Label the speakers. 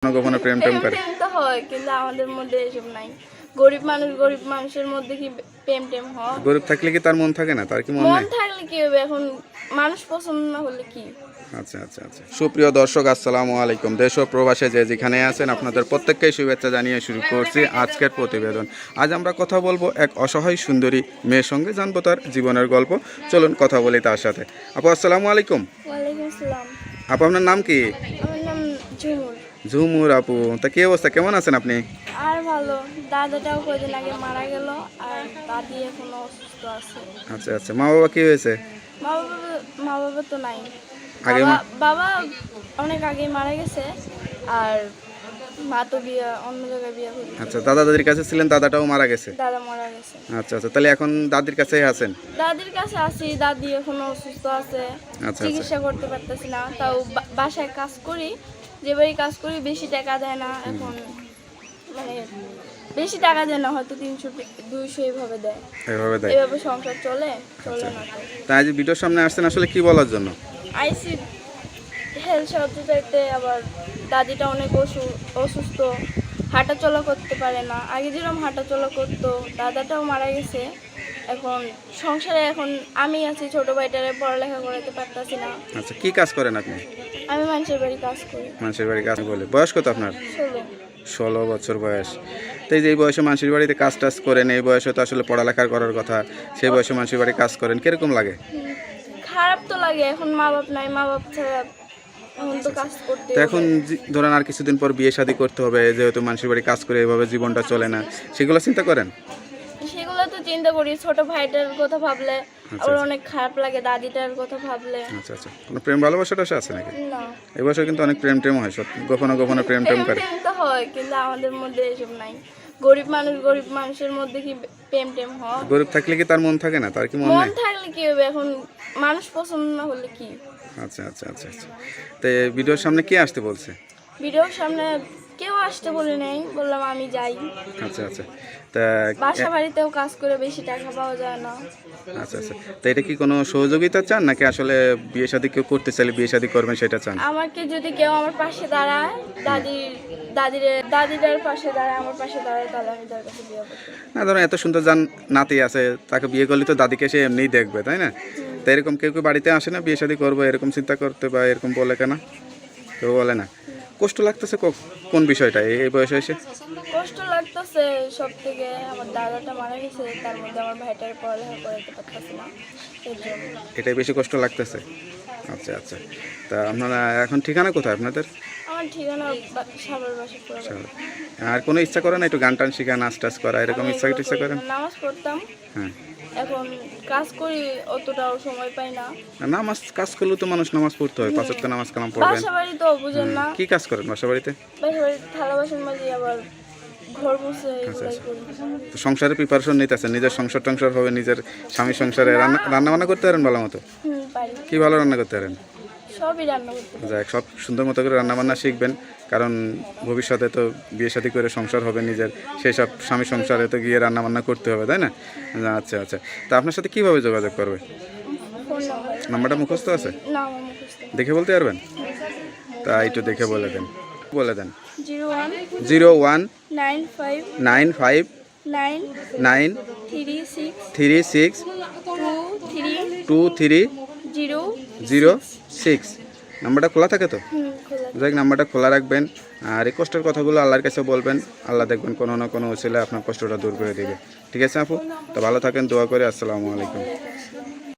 Speaker 1: গোপনে প্রেম টেম করে
Speaker 2: প্রেম তো হয়, কিন্তু আমাদের মধ্যে এসব নাই। গরিব মানুষের মধ্যে কি প্রেম টেম হয়?
Speaker 1: গরিব থাকলে কি তার মন থাকে না? তার কি মন
Speaker 2: মন
Speaker 1: নাই?
Speaker 2: থাকলে কি হবে? এখন মানুষ পছন্দ না হলে কি?
Speaker 1: আচ্ছা আচ্ছা আচ্ছা। সুপ্রিয় দর্শক, আসসালামু আলাইকুম। দেশ ও প্রবাসে যে যেখানে আছেন আপনাদের প্রত্যেককেই শুভেচ্ছা জানিয়ে শুরু করছি আজকের প্রতিবেদন। আজ আমরা কথা বলবো এক অসহায় সুন্দরী মেয়ের সঙ্গে, জানবো তার জীবনের গল্প। চলুন কথা বলি তার সাথে। আপু আসসালামু আলাইকুম।
Speaker 2: ওয়ালাইকুম আসসালাম।
Speaker 1: আপু আপনার নাম কি?
Speaker 2: আমার নাম ঝুমুর।
Speaker 1: ঝুমুর আপু, তা কি অবস্থা, কেমন আছেন আপনি?
Speaker 2: আর ভালো, দাদাটাও কদিন আগে মারা গেল, আর দাদি এখনো অসুস্থ আছে।
Speaker 1: আচ্ছা আচ্ছা, মা বাবা কি হয়েছে?
Speaker 2: মা বাবা তো নাই।
Speaker 1: আগে
Speaker 2: বাবা অনেক আগে মারা গেছে, আর মা তো অন্য জায়গায় বিয়ে করে।
Speaker 1: আচ্ছা, দাদা দাদির কাছে ছিলেন, দাদাটাও মারা গেছে।
Speaker 2: দাদা মারা গেছে।
Speaker 1: আচ্ছা আচ্ছা, তাহলে এখন দাদির কাছেই আছেন?
Speaker 2: দাদির কাছে আছি, দাদি এখনো অসুস্থ আছে।
Speaker 1: আচ্ছা।
Speaker 2: চিকিৎসা করতে পারতেছি না, তাও বাসায় কাজ করি, যে বাড়ি কাজ করি বেশি টাকা দেয় না এখন, মানে বেশি টাকা দেয় না, হয়তো 300-200 এভাবে দেয়। এভাবে সংসার চলে না তো।
Speaker 1: তাই আজ ভিডিওর সামনে আসছেন আসলে কি বলার জন্য?
Speaker 2: আইসি হেলথ সাহায্য চাইতে। আবার দাদিটা অনেক অসুস্থ, হাঁটা চলা করতে পারে না। আগে যেরকম হাঁটা চলা করতো, দাদাটাও মারা গেছে। এখন সংসারে এখন আমি আছি, ছোট ভাইটারে পড়ালেখা করাতে পারতাছি না।
Speaker 1: আচ্ছা, কি কাজ করেন আপনি?
Speaker 2: আমি মানুষের বাড়ি কাজ করি।
Speaker 1: মানুষের বাড়ি কাজ বলে, বয়স কত আপনার?
Speaker 2: 16।
Speaker 1: 16 বছর বয়স। তো এই যে এই বয়সে মানুষের বাড়িতে কাজ টাজ করেন, এই বয়সে তো আসলে পড়ালেখা করার কথা, সেই বয়সে মানুষের বাড়ি কাজ করেন, কিরকম লাগে?
Speaker 2: খারাপ তো লাগে, এখন মা বাপ নাই, মা বাপ ছাড়া এখন তো কাজ করতে।
Speaker 1: তো এখন ধরেন আর কিছুদিন পর বিয়ে শাদী করতে হবে, যেহেতু মানুষের বাড়ি কাজ করে এভাবে জীবনটা চলে না, সেগুলো চিন্তা করেন?
Speaker 2: সেগুলো তো চিন্তা করি, ছোট ভাইটার কথা ভাবলে আবার অনেক খারাপ লাগে, দাদিটার কথা ভাবলে।
Speaker 1: আচ্ছা আচ্ছা, কোনো প্রেম ভালোবাসাটা আছে নাকি?
Speaker 2: না,
Speaker 1: এই বয়সে কিন্তু অনেক প্রেম টেম হয়, গোপনে গোপনে প্রেম টেম করে।
Speaker 2: প্রেম তো হয়, কিন্তু আমাদের মধ্যে এসব নাই। গরিব মানুষের মধ্যে কি প্রেম টেম হয়?
Speaker 1: গরিব থাকলে কি তার মন থাকে না? তার কি মন
Speaker 2: মন
Speaker 1: নাই?
Speaker 2: থাকলে কি হবে? এখন মানুষ পছন্দ না হলে কি?
Speaker 1: আচ্ছা আচ্ছা আচ্ছা আচ্ছা। তো ভিডিওর সামনে কে আসতে বলছে?
Speaker 2: ভিডিওর সামনে কেউ আসতে বলে নেই, বললাম আমি যাই।
Speaker 1: আচ্ছা আচ্ছা, তা
Speaker 2: বাসা বাড়িতেও কাজ করে বেশি টাকা পাওয়া যায় না।
Speaker 1: আচ্ছা আচ্ছা, তো এটা কি কোনো সহযোগিতা চান, নাকি আসলে বিয়ে শাদী কেউ করতে চাইলে বিয়ে শাদী করবেন সেটা চান?
Speaker 2: আমাকে যদি কেউ আমার পাশে দাঁড়ায়, দাদিটার পাশে দাঁড়ায়, আমার পাশে দাঁড়ায়, তাহলে আমি তার কাছে বিয়ে করবো।
Speaker 1: না, ধরুন এত সুন্দর যান নাতি আছে, তাকে বিয়ে করলে তো দাদিকে সে এমনিই দেখবে, তাই না? তো এরকম কেউ কেউ বাড়িতে আসে না বিয়ে শাদী করবো এরকম চিন্তা করতে, বা এরকম বলে কেন? কেউ বলে না? কষ্ট লাগতেছে কোন বিষয়টা এই বয়সে এসে?
Speaker 2: কষ্ট লাগতেছে সব থেকে, আমার দাদাটা মারা গেছে, তার মধ্যে আমার ভাইটার পড়ালেখা করাতে পারতেছি না, এর জন্য।
Speaker 1: এটাই বেশি কষ্ট লাগতেছে? আচ্ছা আচ্ছা, তা আপনারা এখন ঠিকানা কোথায় আপনাদের?
Speaker 2: আমার ঠিকানা সাভার বাসাপুরা।
Speaker 1: আর কোনো ইচ্ছা করে না একটু গান টান শেখা, নাচ টাচ করা, এরকম ইচ্ছা করেন?
Speaker 2: নামাজ পড়তাম,
Speaker 1: হ্যাঁ।
Speaker 2: এখন কাজ করি, অতটাও সময় পাই না।
Speaker 1: নামাজ কাজ করলেও তো মানুষ নামাজ পড়তে হয়, 5 ওয়াক্ত নামাজ কালাম পড়বেন।
Speaker 2: বাসা বাড়ি তো বুঝেন না,
Speaker 1: কি কাজ করেন বাসা বাড়িতে?
Speaker 2: বাসা বাড়িতে থালা বাসন মাজি, আবার ঘর মুছে, এগুলাই করি।
Speaker 1: তো সংসারে প্রিপারেশন নিতেছেন, নিজের সংসার টংসার হবে, নিজের স্বামী সংসারে রান্না বান্না করতে পারেন ভালো মতো?
Speaker 2: পারি,
Speaker 1: কি ভালো রান্না করতে পারেন?
Speaker 2: সবই রান্না করতে পারি।
Speaker 1: যাক, সব সুন্দর মতো করে রান্না বান্না শিখবেন, কারণ ভবিষ্যতে তো বিয়ে শাদী করে সংসার হবে নিজের, সেই সব স্বামী সংসারে তো গিয়ে রান্না বান্না করতে হবে, তাই না? আচ্ছা আচ্ছা, তা আপনার সাথে কীভাবে যোগাযোগ করবে?
Speaker 2: ফোন
Speaker 1: নাম্বারটা মুখস্থ আছে?
Speaker 2: না, আমার মুখস্থ।
Speaker 1: দেখে বলতে পারবেন? তা একটু দেখে বলে দেন।
Speaker 2: 01
Speaker 1: 95
Speaker 2: 95
Speaker 1: 9
Speaker 2: 36
Speaker 1: 36
Speaker 2: 23
Speaker 1: 0 6। নাম্বারটা খোলা থাকে তো?
Speaker 2: খোলা।
Speaker 1: যাই, নাম্বারটা খোলা রাখবেন, আর এই কষ্টের কথাগুলো আল্লাহর কাছে বলবেন, আল্লাহ দেখবেন কোনো না কোনো উসিলায় আপনার কষ্টটা দূর করে দেবে। ঠিক আছে আপু, তো ভালো থাকেন, দোয়া করে। আসসালামু আলাইকুম।